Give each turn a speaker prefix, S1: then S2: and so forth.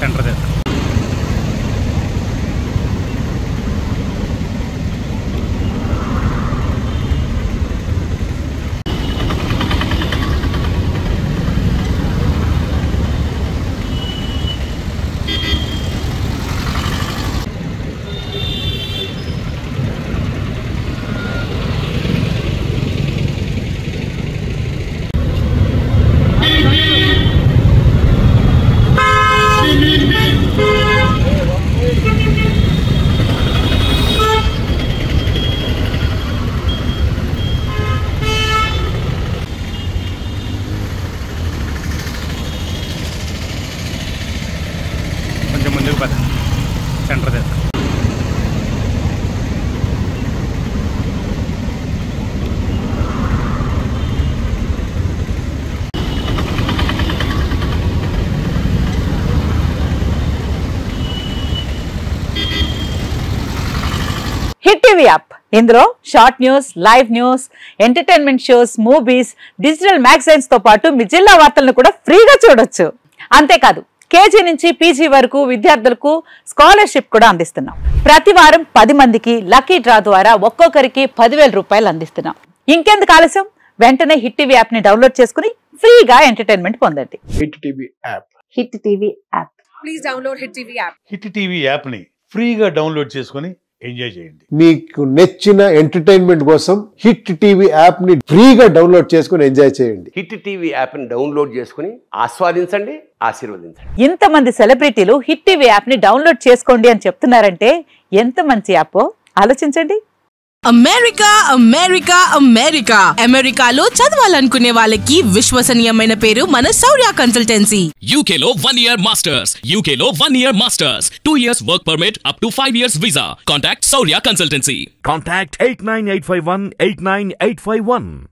S1: Centre చేస్తాం. కొంచెం ముందుకు పద, సెంటర్ చేస్తాం.
S2: హిట్ టీవీ యాప్, ఇందులో short news, live news, entertainment shows, movies, digital magazines తో పాటు మీ జిల్లా వార్తలను కూడా ఫ్రీగా చూడొచ్చు. అంతేకాదు కేజీ నుంచి పీజీ వరకు విద్యార్థులకు స్కాలర్షిప్ కూడా అందిస్తున్నాం. ప్రతి వారం 10 మందికి లక్కీ డ్రా ద్వారా ఒక్కొక్కరికి 10,000 రూపాయలు అందిస్తున్నాం. ఇంకెందుకు ఆలస్యం, వెంటనే హిట్ టీవీ యాప్ ని డౌన్లోడ్ చేసుకుని ఫ్రీగా ఎంటర్టైన్మెంట్ పొందండి.
S3: Hit TV app.
S2: Hit TV app.
S4: Please download hit TV app.
S5: Hit TV app ని ఫ్రీగా డౌన్లోడ్ చేసుకుని ఎంజాయ్ చేయండి.
S3: మీకు నచ్చిన ఎంటర్టైన్మెంట్ కోసం హిట్ టీవీ యాప్ ని ఫ్రీగా డౌన్లోడ్ చేసుకుని ఎంజాయ్ చేయండి.
S6: హిట్ టీవీ యాప్ ని డౌన్లోడ్ చేసుకుని ఆస్వాదించండి, ఆశీర్వదించండి.
S2: ఇంతమంది సెలబ్రిటీలు హిట్ టీవీ యాప్ ని డౌన్లోడ్ చేసుకోండి అని చెప్తున్నారంటే ఎంత మంచి యాప్ ఆలోచించండి.
S7: అమెరికా అమెరికా అమెరికా అమెరికాలో చదవాలనుకునే వాళ్ళకి విశ్వసనీయమైన పేరు మన శౌర్య కన్సల్టెన్సీ.
S8: UK లో 1 year masters, UK లో 1 year masters, 2 years work permit up to 5 years visa. Contact Shaurya Consultancy.
S9: Contact 89851 89851.